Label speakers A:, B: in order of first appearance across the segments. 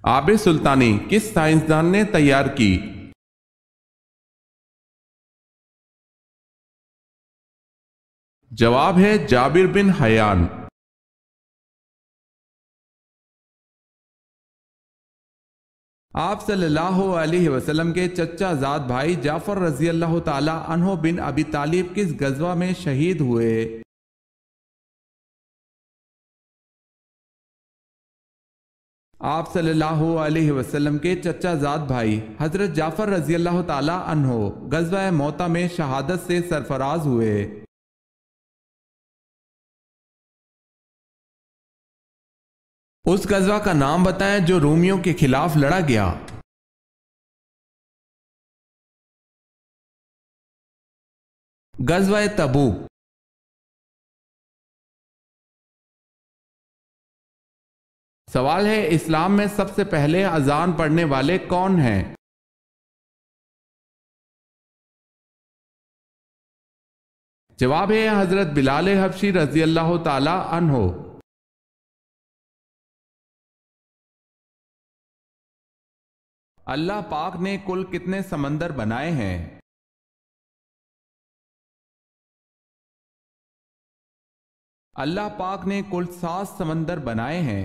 A: آب سلطانی کس سائنسدان نے تیار کی؟ جواب ہے جابر بن حیان۔ آپ صلی اللہ علیہ وسلم کے چچا زاد بھائی جعفر رضی اللہ تعالی عنہ بن ابی طالب کس غزوہ میں شہید ہوئے؟ آپ صلی اللہ علیہ وسلم کے چچا زاد بھائی حضرت جعفر رضی اللہ تعالی عنہ غزوہ موتہ میں شہادت سے سرفراز ہوئے۔ اس غزوہ کا نام بتائیں جو رومیوں کے خلاف لڑا گیا۔ غزوہ تبوک۔ سوال ہے اسلام میں سب سے پہلے اذان پڑھنے والے کون ہیں؟ جواب ہے حضرت بلال حبشی رضی اللہ تعالی عنہ۔ اللہ پاک نے کل کتنے سمندر بنائے ہیں؟ اللہ پاک نے کل 7 سمندر بنائے ہیں۔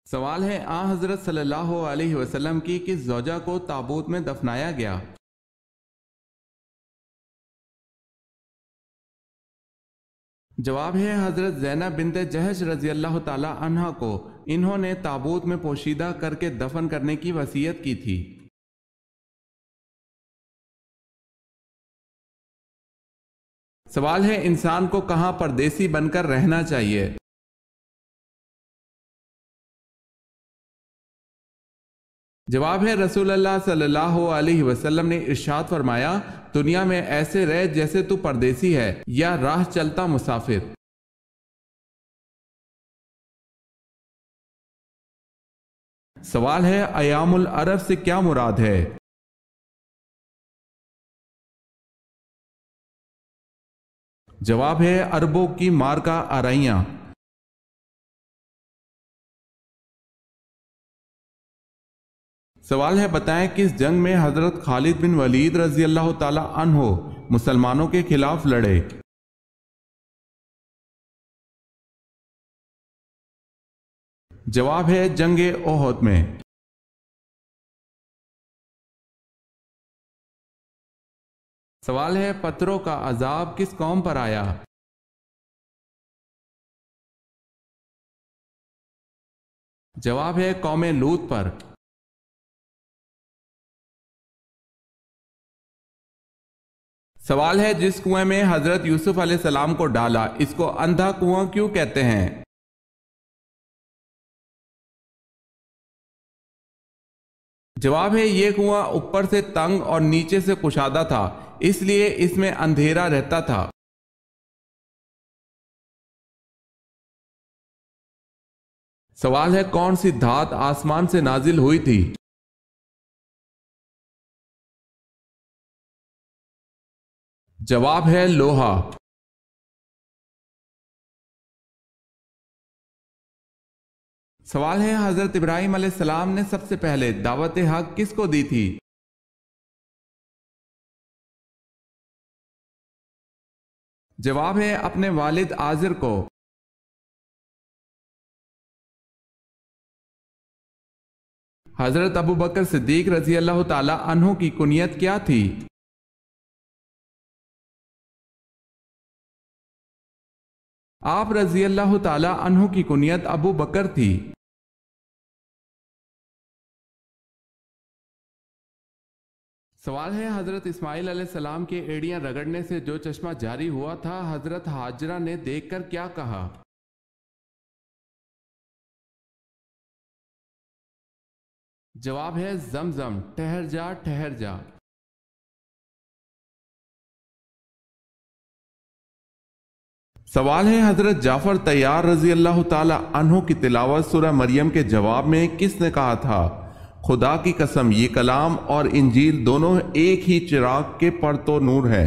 A: سوال ہے حضرت صلی اللہ علیہ وسلم کی کس زوجہ کو تابوت میں دفنایا گیا؟ جواب ہے حضرت زینب بنت جہش رضی اللہ تعالی عنہ کو انہوں نے تابوت میں پوشیدہ کر کے دفن کرنے کی وصیت کی تھی۔ سوال ہے انسان کو کہاں پردیسی بن کر رہنا چاہیے؟ جواب ہے رسول اللہ صلی اللہ علیہ وسلم نے ارشاد فرمایا دنیا میں ایسے رہ جیسے تو پردیسی ہے یا راہ چلتا مسافر۔ سوال ہے ایام العرب سے کیا مراد ہے؟ جواب ہے عربوں کی مارکا آرائیاں۔ سوال ہے بتائیں کس جنگ میں حضرت خالد بن ولید رضی اللہ تعالی عنہ مسلمانوں کے خلاف لڑے؟ جواب ہے جنگ احد میں۔ سوال ہے پتھروں کا عذاب کس قوم پر آیا؟ جواب ہے قوم لوط پر۔ سوال ہے جس کنویں میں حضرت یوسف علیہ السلام کو ڈالا اس کو اندھا کنواں کیوں کہتے ہیں؟ جواب ہے یہ کنواں اوپر سے تنگ اور نیچے سے کشادہ تھا اس لیے اس میں اندھیرا رہتا تھا۔ سوال ہے کون سی دھات آسمان سے نازل ہوئی تھی؟ جواب ہے لوہا۔ سوال ہے حضرت ابراہیم علیہ السلام نے سب سے پہلے دعوت حق کس کو دی تھی؟ جواب ہے اپنے والد آزر کو۔ حضرت ابو بکر صدیق رضی اللہ تعالی عنہ کی کنیت کیا تھی؟ آپ رضی اللہ تعالی عنہ کی کنیت ابو بکر تھی۔ سوال ہے حضرت اسماعیل علیہ السلام کے ایڑیاں رگڑنے سے جو چشمہ جاری ہوا تھا حضرت ہاجرہ نے دیکھ کر کیا کہا؟ جواب ہے زمزم، ٹھہر جا ٹھہر جا۔ سوال ہے حضرت جعفر طیار رضی اللہ تعالی عنہ کی تلاوت سورہ مریم کے جواب میں کس نے کہا تھا خدا کی قسم یہ کلام اور انجیل دونوں ایک ہی چراغ کے پرتو نور ہے؟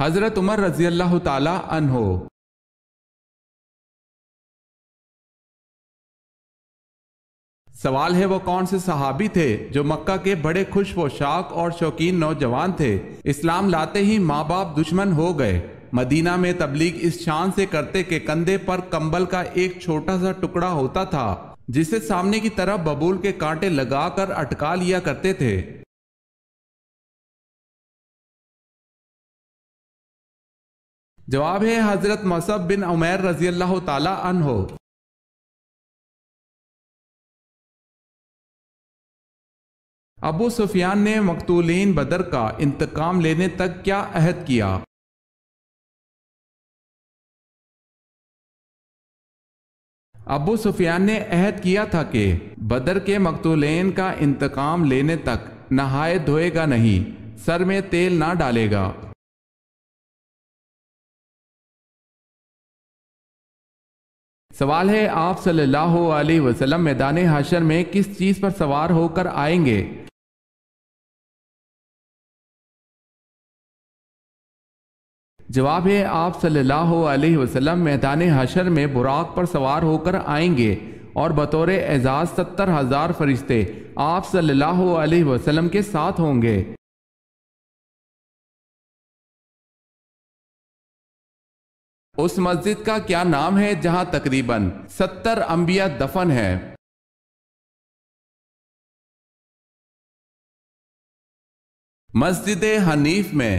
A: حضرت عمر رضی اللہ تعالی عنہ۔ سوال ہے وہ کون سے صحابی تھے جو مکہ کے بڑے خوش پوشاک اور شوقین نوجوان تھے؟ اسلام لاتے ہی ماں باپ دشمن ہو گئے۔ مدینہ میں تبلیغ اس شان سے کرتے کہ کندھے پر کمبل کا ایک چھوٹا سا ٹکڑا ہوتا تھا جسے سامنے کی طرف ببول کے کانٹے لگا کر اٹکا لیا کرتے تھے۔ جواب ہے حضرت مصعب بن عمیر رضی اللہ تعالی عنہ۔ ابو سفیان نے مقتولین بدر کا انتقام لینے تک کیا عہد کیا؟ ابو سفیان نے عہد کیا تھا کہ بدر کے مقتولین کا انتقام لینے تک نہائے دھوئے گا نہیں، سر میں تیل نہ ڈالے گا۔ سوال ہے آپ صلی اللہ علیہ وسلم میدان حشر میں کس چیز پر سوار ہو کر آئیں گے؟ جواب ہے آپ صلی اللہ علیہ وسلم میدان حشر میں براق پر سوار ہو کر آئیں گے اور بطور اعزاز 70,000 فرشتے آپ صلی اللہ علیہ وسلم کے ساتھ ہوں گے۔ اس مسجد کا کیا نام ہے جہاں تقریباً 70 انبیاء دفن ہیں؟ مسجد حنیف میں۔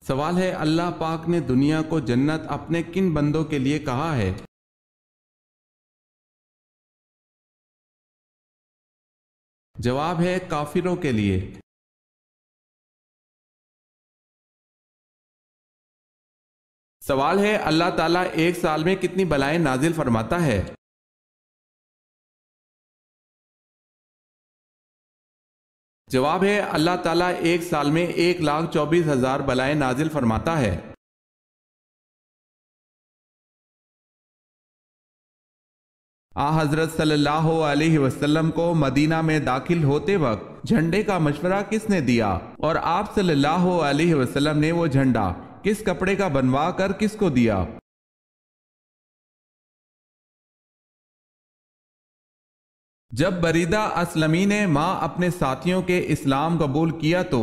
A: سوال ہے اللہ پاک نے دنیا کو جنت اپنے کن بندوں کے لیے کہا ہے؟ جواب ہے کافروں کے لیے۔ سوال ہے اللہ تعالیٰ ایک سال میں کتنی بلائیں نازل فرماتا ہے؟ جواب ہے اللہ تعالیٰ ایک سال میں 1,24,000 بلائیں نازل فرماتا ہے۔ حضرت صلی اللہ علیہ وسلم کو مدینہ میں داخل ہوتے وقت جھنڈے کا مشورہ کس نے دیا اور آپ صلی اللہ علیہ وسلم نے وہ جھنڈا کس کپڑے کا بنوا کر کس کو دیا؟ جب بریدہ اسلمی نے ماں اپنے ساتھیوں کے اسلام قبول کیا تو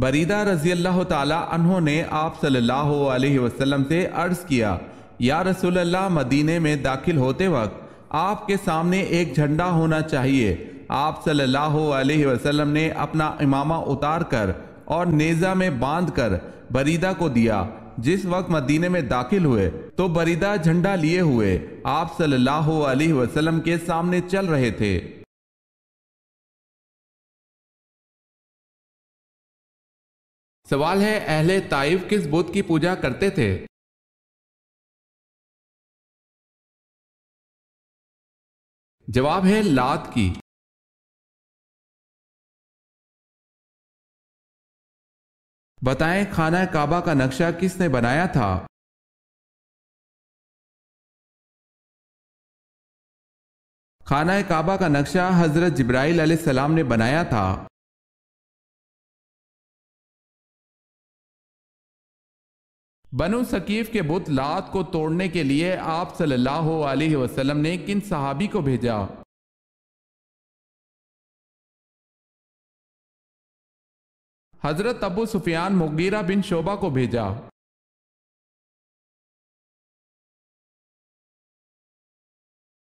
A: بریدہ رضی اللہ تعالی عنہ نے آپ صلی اللہ علیہ وسلم سے عرض کیا یا رسول اللہ مدینے میں داخل ہوتے وقت آپ کے سامنے ایک جھنڈا ہونا چاہیے۔ آپ صلی اللہ علیہ وسلم نے اپنا امامہ اتار کر اور نیزہ میں باندھ کر بریدہ کو دیا۔ جس وقت مدینے میں داخل ہوئے تو بریدہ جھنڈا لیے ہوئے آپ صلی اللہ علیہ وسلم کے سامنے چل رہے تھے۔ سوال ہے اہل طائف کس بت کی پوجا کرتے تھے؟ جواب ہے لات کی۔ بتائیں خانہ کعبہ کا نقشہ کس نے بنایا تھا؟ خانہ کعبہ کا نقشہ حضرت جبرائیل علیہ السلام نے بنایا تھا۔ بنو ثقیف کے بت لات کو توڑنے کے لیے آپ صلی اللہ علیہ وسلم نے کن صحابی کو بھیجا؟ حضرت ابو سفیان مغیرہ بن شعبہ کو بھیجا۔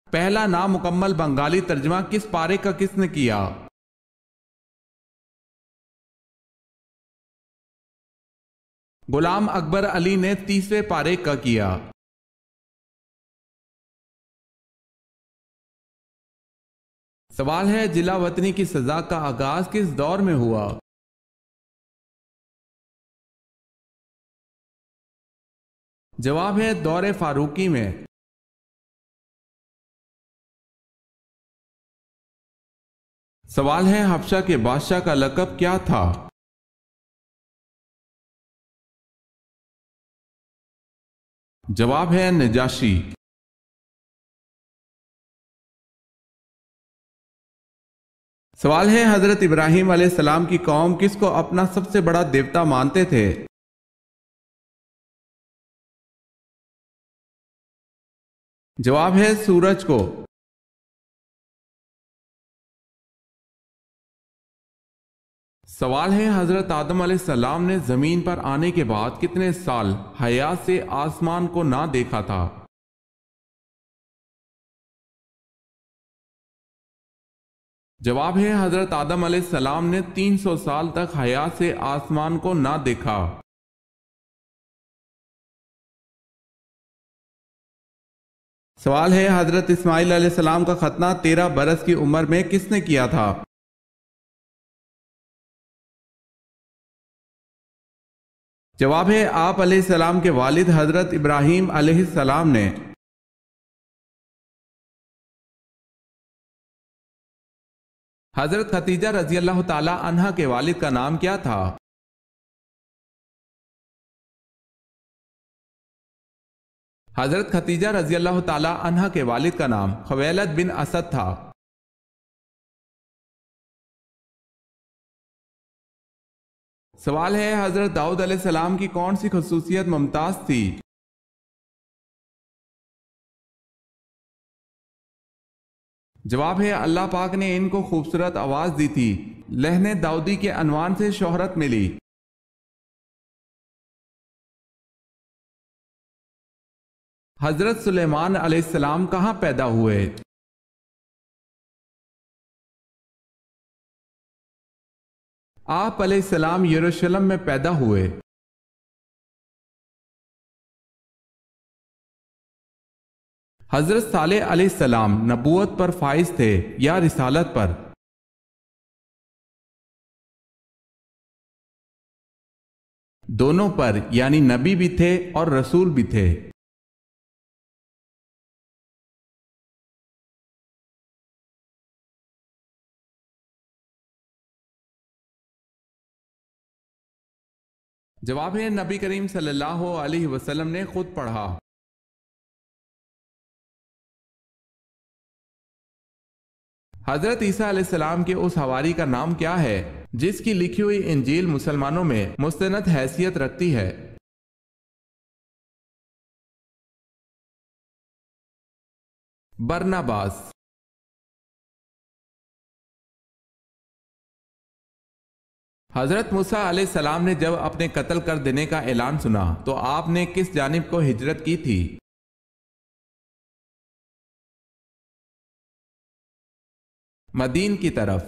A: پہلا نامکمل بنگالی ترجمہ کس پارے کا کس نے کیا؟ غلام اکبر علی نے 30ویں پارے کا کیا۔ سوال ہے جلا وطنی کی سزا کا آغاز کس دور میں ہوا؟ جواب ہے دور فاروقی میں۔ سوال ہے حبشہ کے بادشاہ کا لقب کیا تھا؟ جواب ہے نجاشی۔ سوال ہے حضرت ابراہیم علیہ السلام کی قوم کس کو اپنا سب سے بڑا دیوتا مانتے تھے؟ جواب ہے سورج کو۔ سوال ہے حضرت آدم علیہ السلام نے زمین پر آنے کے بعد کتنے سال حیا سے آسمان کو نہ دیکھا تھا؟ جواب ہے حضرت آدم علیہ السلام نے 300 سال تک حیا سے آسمان کو نہ دیکھا۔ سوال ہے حضرت اسماعیل علیہ السلام کا ختنہ 13 برس کی عمر میں کس نے کیا تھا؟ جواب ہے آپ علیہ السلام کے والد حضرت ابراہیم علیہ السلام نے۔ حضرت خدیجہ رضی اللہ تعالی عنہا کے والد کا نام کیا تھا؟ حضرت خدیجہ رضی اللہ تعالی عنہا کے والد کا نام خویلد بن اسد تھا۔ سوال ہے حضرت داؤد علیہ السلام کی کون سی خصوصیت ممتاز تھی؟ جواب ہے اللہ پاک نے ان کو خوبصورت آواز دی تھی، لہن داؤدی کے عنوان سے شہرت ملی۔ حضرت سلیمان علیہ السلام کہاں پیدا ہوئے؟ آپ علیہ السلام یروشلم میں پیدا ہوئے۔ حضرت صالح علیہ السلام نبوت پر فائز تھے یا رسالت پر؟ دونوں پر، یعنی نبی بھی تھے اور رسول بھی تھے۔ جواب ہے نبی کریم صلی اللہ علیہ وسلم نے خود پڑھا۔ حضرت عیسیٰ علیہ السلام کے اس حواری کا نام کیا ہے جس کی لکھی ہوئی انجیل مسلمانوں میں مستند حیثیت رکھتی ہے؟ برناباس۔ حضرت موسیٰ علیہ السلام نے جب اپنے قتل کر دینے کا اعلان سنا تو آپ نے کس جانب کو ہجرت کی تھی؟ مدین کی طرف۔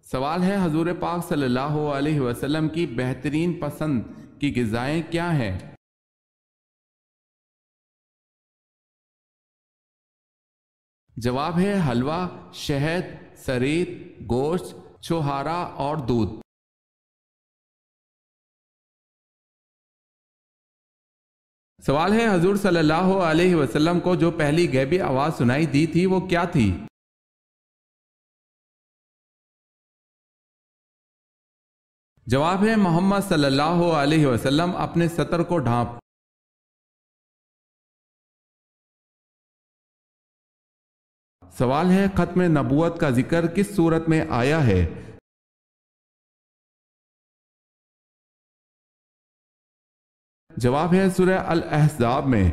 A: سوال ہے حضور پاک صلی اللہ علیہ وسلم کی بہترین پسند کی غذائیں کیا ہیں؟ جواب ہے حلوہ، شہد، سرید، گوشت، چھوہارا اور دودھ۔ سوال ہے حضور صلی اللہ علیہ وسلم کو جو پہلی غیبی آواز سنائی دی تھی وہ کیا تھی؟ جواب ہے محمد صلی اللہ علیہ وسلم اپنے سطر کو ڈھانپ۔ سوال ہے ختم نبوت کا ذکر کس صورت میں آیا ہے؟ جواب ہے سورہ الاحزاب میں۔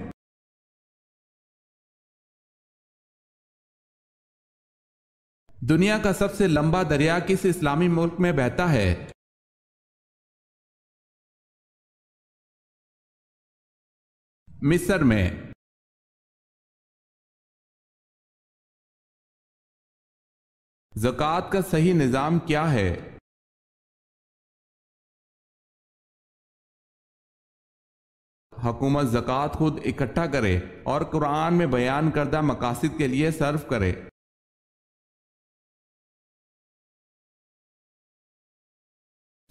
A: دنیا کا سب سے لمبا دریا کس اسلامی ملک میں بہتا ہے؟ مصر میں۔ زکوٰۃ کا صحیح نظام کیا ہے؟ حکومت زکوٰۃ خود اکٹھا کرے اور قرآن میں بیان کردہ مقاصد کے لیے صرف کرے۔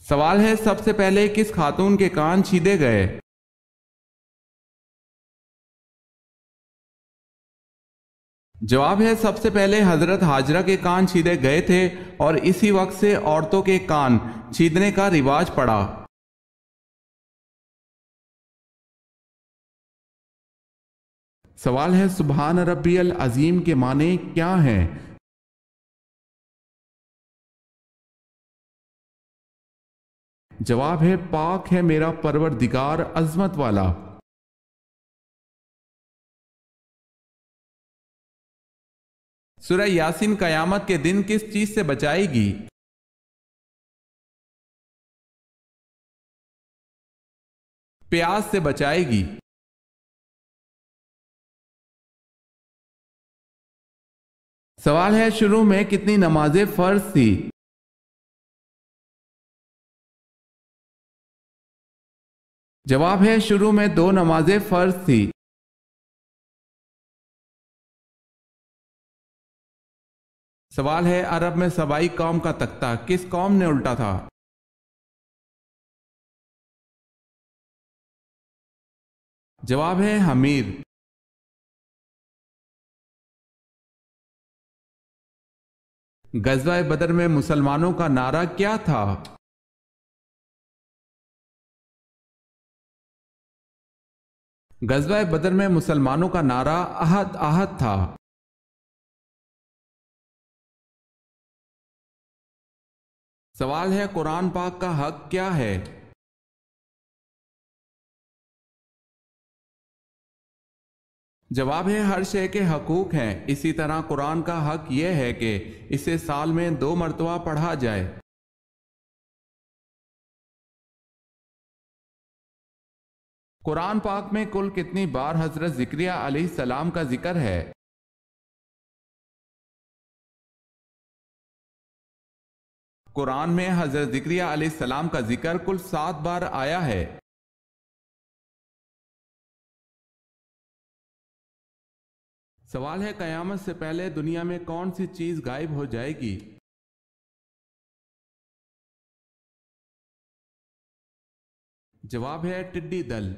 A: سوال ہے سب سے پہلے کس خاتون کے کان چھیدے گئے؟ جواب ہے سب سے پہلے حضرت ہاجرہ کے کان چھیدے گئے تھے اور اسی وقت سے عورتوں کے کان چھیدنے کا رواج پڑا۔ سوال ہے سبحان ربی العظیم کے معنی کیا ہیں؟ جواب ہے پاک ہے میرا پروردگار عظمت والا۔ سورہ یاسین قیامت کے دن کس چیز سے بچائے گی؟ پیاس سے بچائے گی۔ سوال ہے شروع میں کتنی نمازیں فرض تھی؟ جواب ہے شروع میں 2 نمازیں فرض تھی۔ سوال ہے عرب میں سبائی قوم کا تختہ کس قوم نے الٹا تھا؟ جواب ہے حمیر۔ غزوہ بدر میں مسلمانوں کا نعرہ کیا تھا؟ غزوہ بدر میں مسلمانوں کا نعرہ احد احد تھا۔ سوال ہے قرآن پاک کا حق کیا ہے؟ جواب ہے ہر شے کے حقوق ہیں، اسی طرح قرآن کا حق یہ ہے کہ اسے سال میں 2 مرتبہ پڑھا جائے۔ قرآن پاک میں کل کتنی بار حضرت زکریا علیہ السلام کا ذکر ہے؟ قرآن میں حضرت زکریا علیہ السلام کا ذکر کل 7 بار آیا ہے۔ سوال ہے قیامت سے پہلے دنیا میں کون سی چیز غائب ہو جائے گی؟ جواب ہے ٹڈی دل۔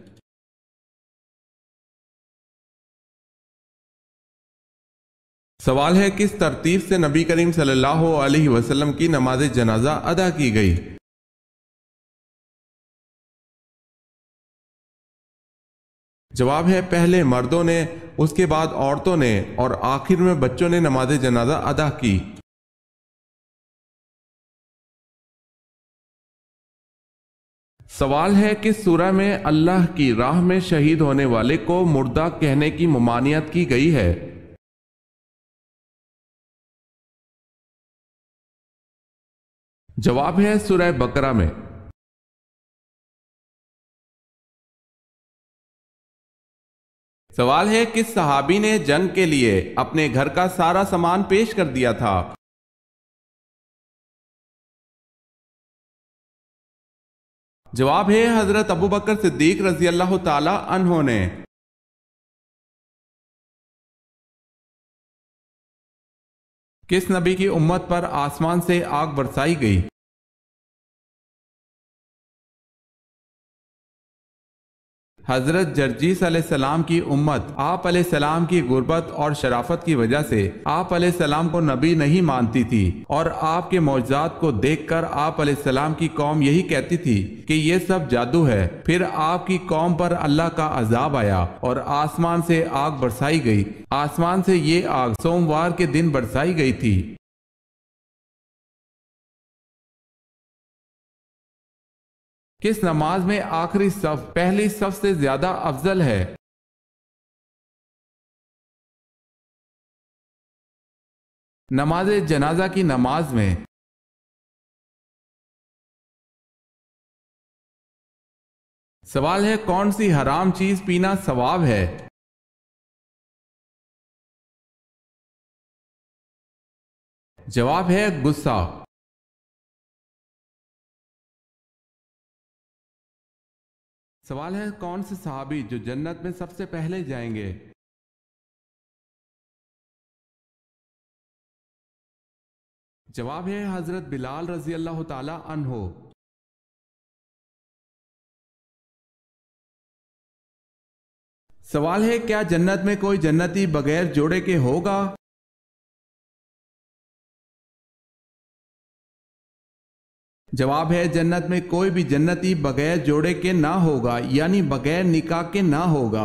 A: سوال ہے کس ترتیب سے نبی کریم صلی اللہ علیہ وسلم کی نماز جنازہ ادا کی گئی؟ جواب ہے پہلے مردوں نے، اس کے بعد عورتوں نے اور آخر میں بچوں نے نماز جنازہ ادا کی۔ سوال ہے کس سورہ میں اللہ کی راہ میں شہید ہونے والے کو مردہ کہنے کی ممانعت کی گئی ہے؟ جواب ہے سورہ بقرہ میں۔ سوال ہے کس صحابی نے جنگ کے لیے اپنے گھر کا سارا سامان پیش کر دیا تھا؟ جواب ہے حضرت ابوبکر صدیق رضی اللہ تعالی عنہ نے۔ کس نبی کی امت پر آسمان سے آگ برسائی گئی؟ حضرت جرجیس علیہ السلام کی امت آپ علیہ السلام کی غربت اور شرافت کی وجہ سے آپ علیہ السلام کو نبی نہیں مانتی تھی، اور آپ کے معجزات کو دیکھ کر آپ علیہ السلام کی قوم یہی کہتی تھی کہ یہ سب جادو ہے۔ پھر آپ کی قوم پر اللہ کا عذاب آیا اور آسمان سے آگ برسائی گئی۔ آسمان سے یہ آگ سوموار کے دن برسائی گئی تھی۔ کس نماز میں آخری صف پہلی صف سے زیادہ افضل ہے؟ نماز جنازہ کی نماز میں۔ سوال ہے کون سی حرام چیز پینا ثواب ہے؟ جواب ہے غصہ۔ سوال ہے کون سے صحابی جو جنت میں سب سے پہلے جائیں گے؟ جواب ہے حضرت بلال رضی اللہ تعالی عنہ۔ سوال ہے کیا جنت میں کوئی جنتی بغیر جوڑے کے ہوگا؟ جواب ہے جنت میں کوئی بھی جنتی بغیر جوڑے کے نہ ہوگا، یعنی بغیر نکاح کے نہ ہوگا۔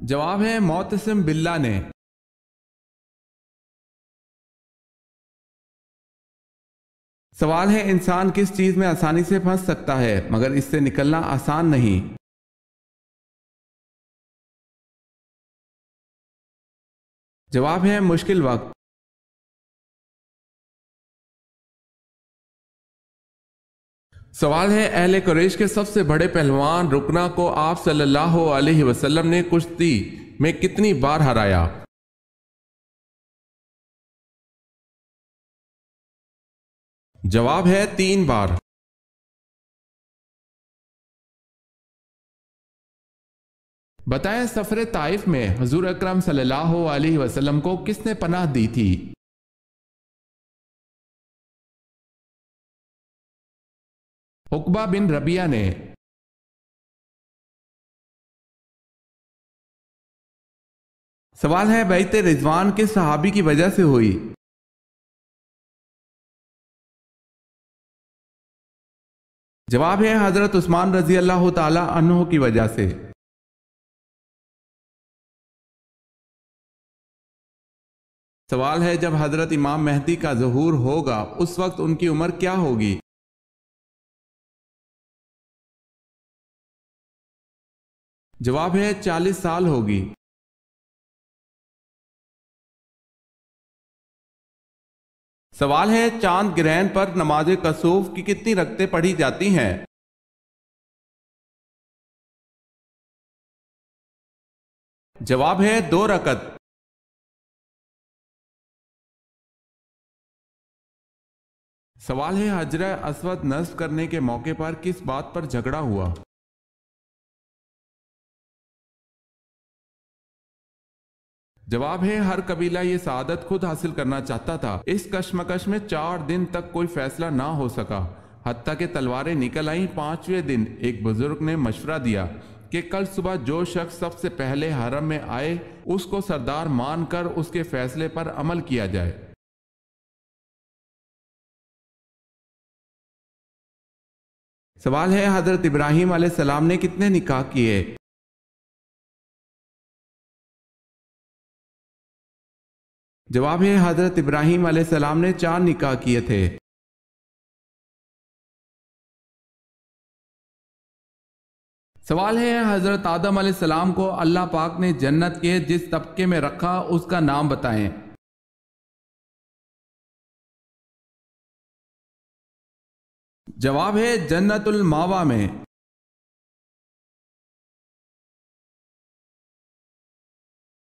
A: جواب ہے معتصم باللہ نے۔ سوال ہے انسان کس چیز میں آسانی سے پھنس سکتا ہے مگر اس سے نکلنا آسان نہیں؟ جواب ہے مشکل وقت۔ سوال ہے اہل قریش کے سب سے بڑے پہلوان رکنا کو آپ صلی اللہ علیہ وسلم نے کشتی میں کتنی بار ہرایا؟ جواب ہے 3 بار۔ بتائیں سفر طائف میں حضور اکرم صلی اللہ علیہ وسلم کو کس نے پناہ دی تھی؟ عقبہ بن ربیعہ نے۔ سوال ہے بیعت رضوان کس صحابی کی وجہ سے ہوئی؟ جواب ہے حضرت عثمان رضی اللہ تعالی عنہ کی وجہ سے۔ سوال ہے جب حضرت امام مہدی کا ظہور ہوگا اس وقت ان کی عمر کیا ہوگی؟ جواب ہے 40 سال ہوگی۔ سوال ہے چاند گرہن پر نماز کسوف کی کتنی رکعتیں پڑھی جاتی ہیں؟ جواب ہے 2 رکعت۔ سوال ہے حجرہ اسود نصب کرنے کے موقع پر کس بات پر جھگڑا ہوا؟ جواب ہے ہر قبیلہ یہ سعادت خود حاصل کرنا چاہتا تھا، اس کشمکش میں 4 دن تک کوئی فیصلہ نہ ہو سکا، حتیٰ کہ تلواریں نکل آئیں۔ 5ویں دن ایک بزرگ نے مشورہ دیا کہ کل صبح جو شخص سب سے پہلے حرم میں آئے اس کو سردار مان کر اس کے فیصلے پر عمل کیا جائے۔ سوال ہے حضرت ابراہیم علیہ السلام نے کتنے نکاح کیے؟ جواب ہے حضرت ابراہیم علیہ السلام نے 4 نکاح کیے تھے۔ سوال ہے حضرت آدم علیہ السلام کو اللہ پاک نے جنت کے جس طبقے میں رکھا اس کا نام بتائیں۔ جواب ہے جنت الماوا میں۔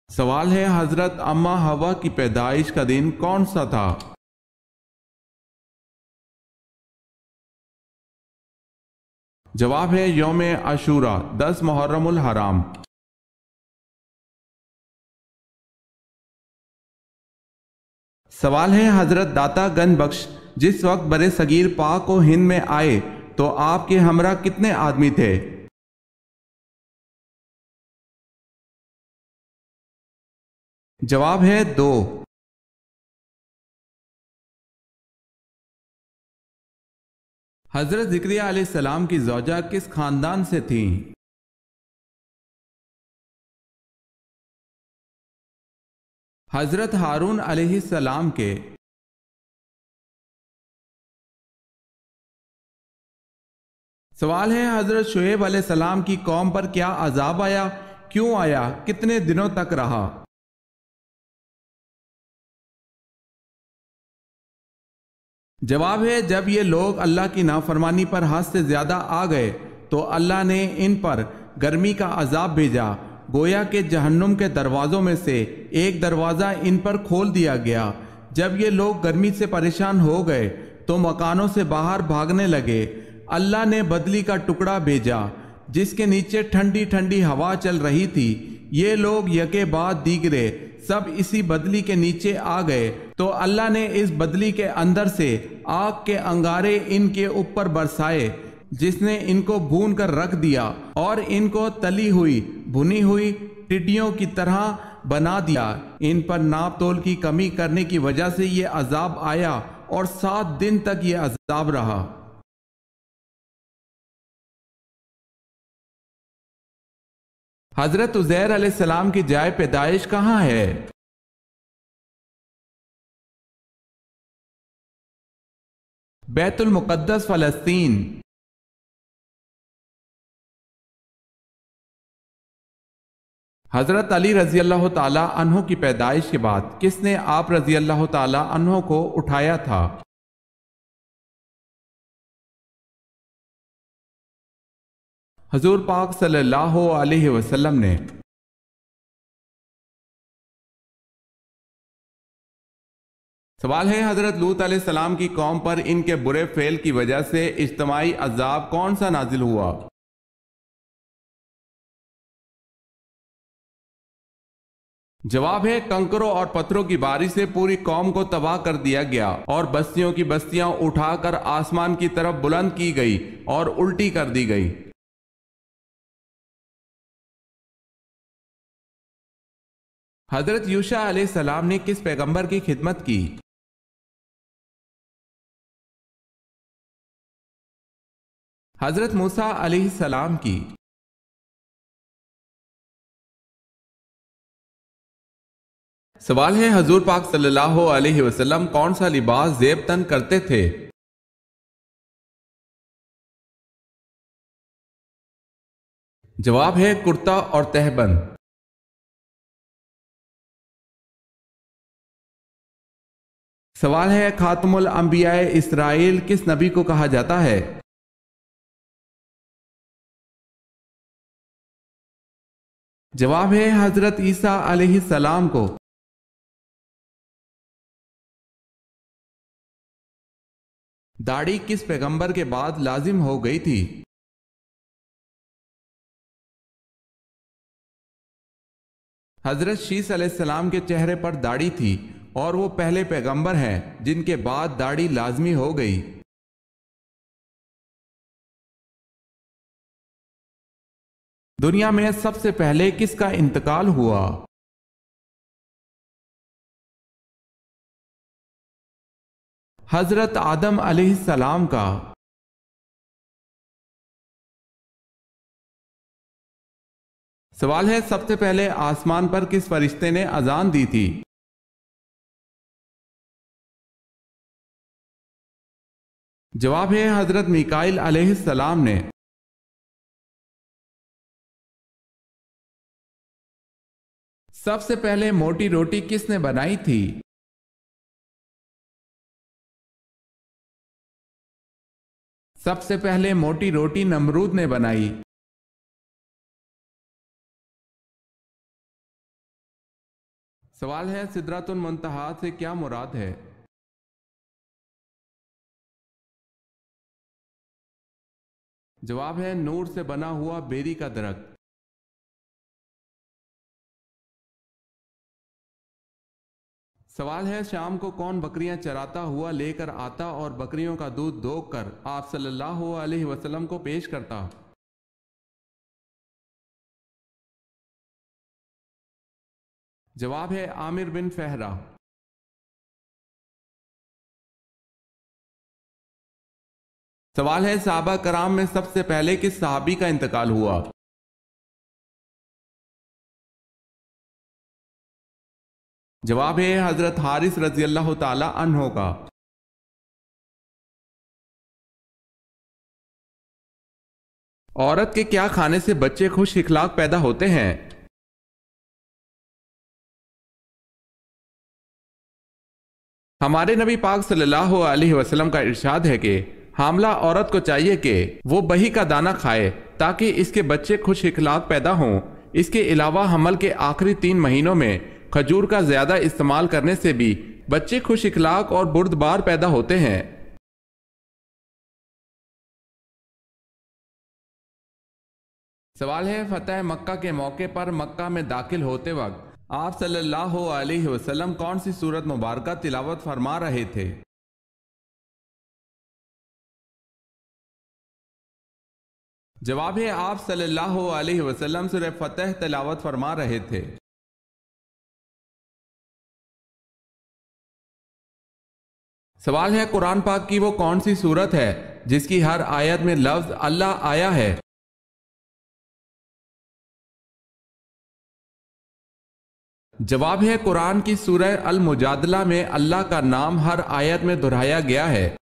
A: سوال ہے حضرت اماں حوا کی پیدائش کا دن کون سا تھا؟ جواب ہے یوم عاشوراء 10 محرم الحرام۔ سوال ہے حضرت داتا گنج بخش جس وقت برے صغیر پاک و ہند میں آئے تو آپ کے ہمراہ کتنے آدمی تھے؟ جواب ہے 2۔ حضرت زکریا علیہ السلام کی زوجہ کس خاندان سے تھیں؟ حضرت ہارون علیہ السلام کے۔ سوال ہے حضرت شعیب علیہ السلام کی قوم پر کیا عذاب آیا، کیوں آیا، کتنے دنوں تک رہا؟ جواب ہے جب یہ لوگ اللہ کی نافرمانی پر حد سے زیادہ آ گئے تو اللہ نے ان پر گرمی کا عذاب بھیجا، گویا کہ جہنم کے دروازوں میں سے ایک دروازہ ان پر کھول دیا گیا۔ جب یہ لوگ گرمی سے پریشان ہو گئے تو مکانوں سے باہر بھاگنے لگے۔ اللہ نے بدلی کا ٹکڑا بھیجا جس کے نیچے ٹھنڈی ٹھنڈی ہوا چل رہی تھی، یہ لوگ یکے بعد دیگرے سب اسی بدلی کے نیچے آ گئے تو اللہ نے اس بدلی کے اندر سے آگ کے انگارے ان کے اوپر برسائے جس نے ان کو بھون کر رکھ دیا اور ان کو تلی ہوئی بھنی ہوئی ٹڈیوں کی طرح بنا دیا۔ ان پر ناپ تول کی کمی کرنے کی وجہ سے یہ عذاب آیا اور 7 دن تک یہ عذاب رہا۔ حضرت عزیر علیہ السلام کی جائے پیدائش کہاں ہے؟ بیت المقدس، فلسطین۔ حضرت علی رضی اللہ تعالیٰ عنہ کی پیدائش کے بعد کس نے آپ رضی اللہ تعالیٰ عنہ کو اٹھایا تھا؟ حضور پاک صلی اللہ علیہ وسلم نے۔ سوال ہے، حضرت لوط علیہ السلام کی قوم پر ان کے برے فعل کی وجہ سے اجتماعی عذاب کون سا نازل ہوا؟ جواب ہے، کنکروں اور پتھروں کی بارش سے پوری قوم کو تباہ کر دیا گیا اور بستیوں کی بستیاں اٹھا کر آسمان کی طرف بلند کی گئی اور الٹی کر دی گئی۔ حضرت یوشع علیہ السلام نے کس پیغمبر کی خدمت کی؟ حضرت موسیٰ علیہ السلام کی۔ سوال ہے، حضور پاک صلی اللہ علیہ وسلم کون سا لباس زیب تن کرتے تھے؟ جواب ہے، کرتا اور تہبند۔ سوال ہے، خاتم الانبیاء اسرائیل کس نبی کو کہا جاتا ہے؟ جواب ہے، حضرت عیسیٰ علیہ السلام کو۔ داڑھی کس پیغمبر کے بعد لازم ہو گئی تھی؟ حضرت شیس علیہ السلام کے چہرے پر داڑھی تھی اور وہ پہلے پیغمبر ہیں جن کے بعد داڑھی لازمی ہو گئی۔ دنیا میں سب سے پہلے کس کا انتقال ہوا؟ حضرت آدم علیہ السلام کا۔ سوال ہے، سب سے پہلے آسمان پر کس فرشتے نے اذان دی تھی؟ جواب ہے، حضرت میکائیل علیہ السلام نے۔ سب سے پہلے موٹی روٹی کس نے بنائی تھی؟ سب سے پہلے موٹی روٹی نمرود نے بنائی۔ سوال ہے، سدرۃ المنتہا سے کیا مراد ہے؟ جواب ہے، نور سے بنا ہوا بیری کا درخت۔ سوال ہے، شام کو کون بکریاں چراتا ہوا لے کر آتا اور بکریوں کا دودھ دھو کر آپ صلی اللہ علیہ وسلم کو پیش کرتا؟ جواب ہے، عامر بن فہرہ۔ سوال ہے، صحابہ کرام میں سب سے پہلے کس صحابی کا انتقال ہوا؟ جواب ہے، حضرت حارث رضی اللہ تعالی عنہ کا۔ عورت کے کیا کھانے سے بچے خوش اخلاق پیدا ہوتے ہیں؟ ہمارے نبی پاک صلی اللہ علیہ وسلم کا ارشاد ہے کہ حاملہ عورت کو چاہیے کہ وہ بہی کا دانہ کھائے تاکہ اس کے بچے خوش اخلاق پیدا ہوں۔ اس کے علاوہ حمل کے آخری 3 مہینوں میں کھجور کا زیادہ استعمال کرنے سے بھی بچے خوش اخلاق اور بردبار پیدا ہوتے ہیں۔ سوال ہے، فتح مکہ کے موقع پر مکہ میں داخل ہوتے وقت آپ صلی اللہ علیہ وسلم کون سی سورت مبارکہ تلاوت فرما رہے تھے؟ جواب ہے، آپ صلی اللہ علیہ وسلم سورہ فتح تلاوت فرما رہے تھے۔ سوال ہے، قرآن پاک کی وہ کون سی سورت ہے جس کی ہر آیت میں لفظ اللہ آیا ہے؟ جواب ہے قرآن کی سورہ المجادلہ میں اللہ کا نام ہر آیت میں دہرایا گیا ہے۔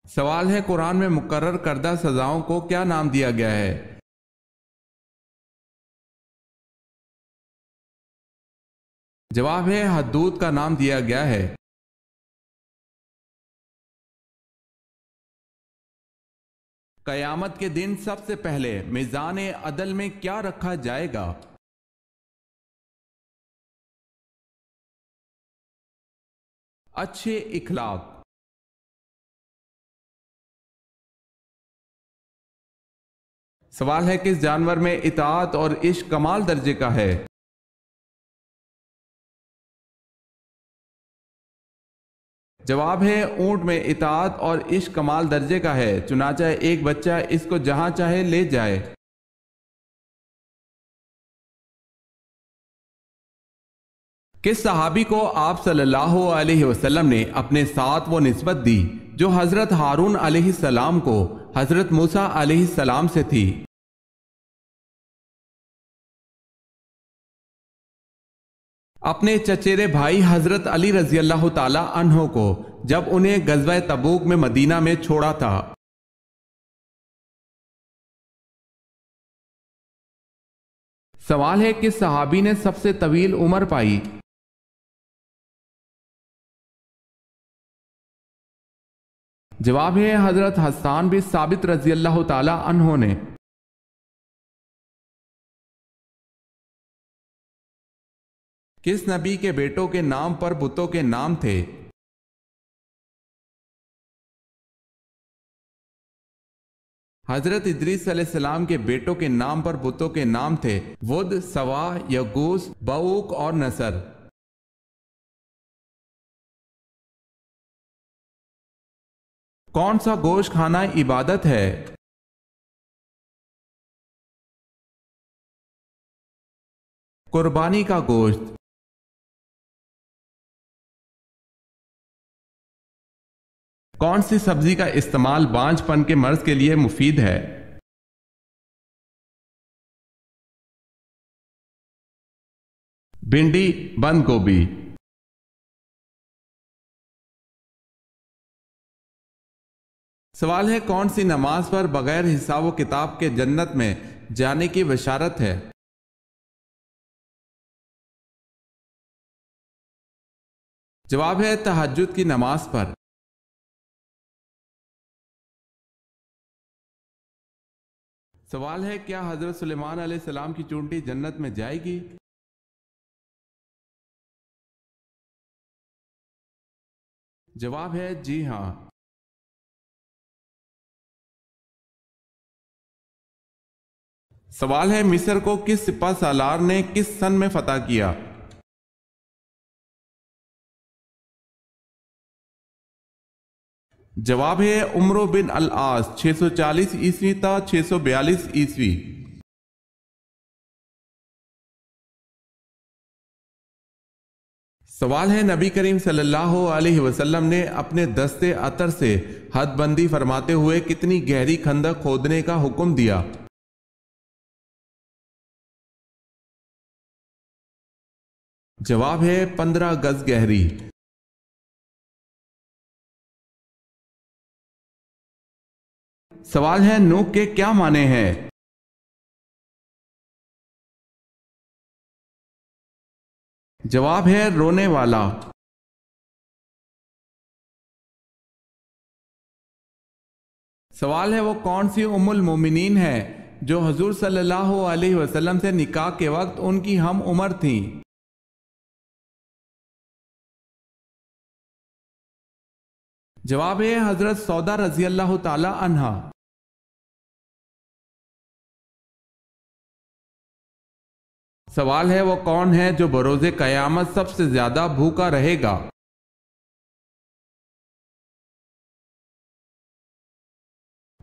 A: سوال ہے قرآن میں مقرر کردہ سزاؤں کو کیا نام دیا گیا ہے؟ جواب ہے حدود کا نام دیا گیا ہے۔ قیامت کے دن سب سے پہلے میزان عدل میں کیا رکھا جائے گا؟ اچھے اخلاق۔ سوال ہے کس جانور میں اطاعت اور عشق کمال درجے کا ہے؟ جواب ہے اونٹ میں اطاعت اور عشق کمال درجے کا ہے، چنانچہ ایک بچہ اس کو جہاں چاہے لے جائے۔ کس صحابی کو آپ صلی اللہ علیہ وسلم نے اپنے ساتھ وہ نسبت دی جو حضرت ہارون علیہ السلام کو حضرت موسیٰ علیہ السلام سے تھی؟ اپنے چچیرے بھائی حضرت علی رضی اللہ تعالی عنہ کو جب انہیں غزوہ تبوک میں مدینہ میں چھوڑا تھا۔ سوال ہے کس صحابی نے سب سے طویل عمر پائی؟ جواب ہے حضرت حسان بن ثابت رضی اللہ تعالی عنہ نے۔ کس نبی کے بیٹوں کے نام پر بتوں کے نام تھے؟ حضرت ادریس علیہ السلام کے بیٹوں کے نام پر بتوں کے نام تھے ود، سوا، یغوث، بؤوق اور نصر۔ کون سا گوشت کھانا عبادت ہے؟ قربانی کا گوشت۔ کون سی سبزی کا استعمال بانجھ پن کے مرض کے لیے مفید ہے؟ بھنڈی، بند گوبھی۔ سوال ہے کون سی نماز پر بغیر حساب و کتاب کے جنت میں جانے کی بشارت ہے؟ جواب ہے تہجد کی نماز پر۔ سوال ہے کیا حضرت سلیمان علیہ السلام کی چونٹی جنت میں جائے گی؟ جواب ہے جی ہاں۔ سوال ہے مصر کو کس سپہ سالار نے کس سن میں فتح کیا؟ جواب ہے عمرو بن العاص 640 عیسوی تا 642 عیسوی۔ سوال ہے نبی کریم صلی اللہ علیہ وسلم نے اپنے دستے عطر سے حد بندی فرماتے ہوئے کتنی گہری خندق کھودنے کا حکم دیا؟ جواب ہے 15 گز گہری۔ سوال ہے نوح کے کیا معنی ہیں؟ جواب ہے رونے والا۔ سوال ہے وہ کون سی ام المومنین ہے جو حضور صلی اللہ علیہ وسلم سے نکاح کے وقت ان کی ہم عمر تھیں؟ جواب ہے حضرت سودا رضی اللہ تعالی عنہا۔ سوال ہے وہ کون ہے جو بروز قیامت سب سے زیادہ بھوکا رہے گا؟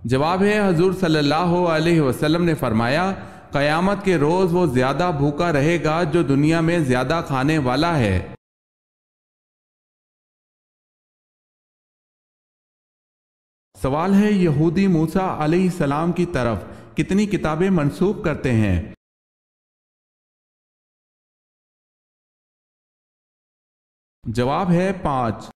A: جواب ہے حضور صلی اللہ علیہ وسلم نے فرمایا قیامت کے روز وہ زیادہ بھوکا رہے گا جو دنیا میں زیادہ کھانے والا ہے۔ سوال ہے یہودی موسیٰ علیہ السلام کی طرف کتنی کتابیں منسوب کرتے ہیں؟ جواب ہے 5۔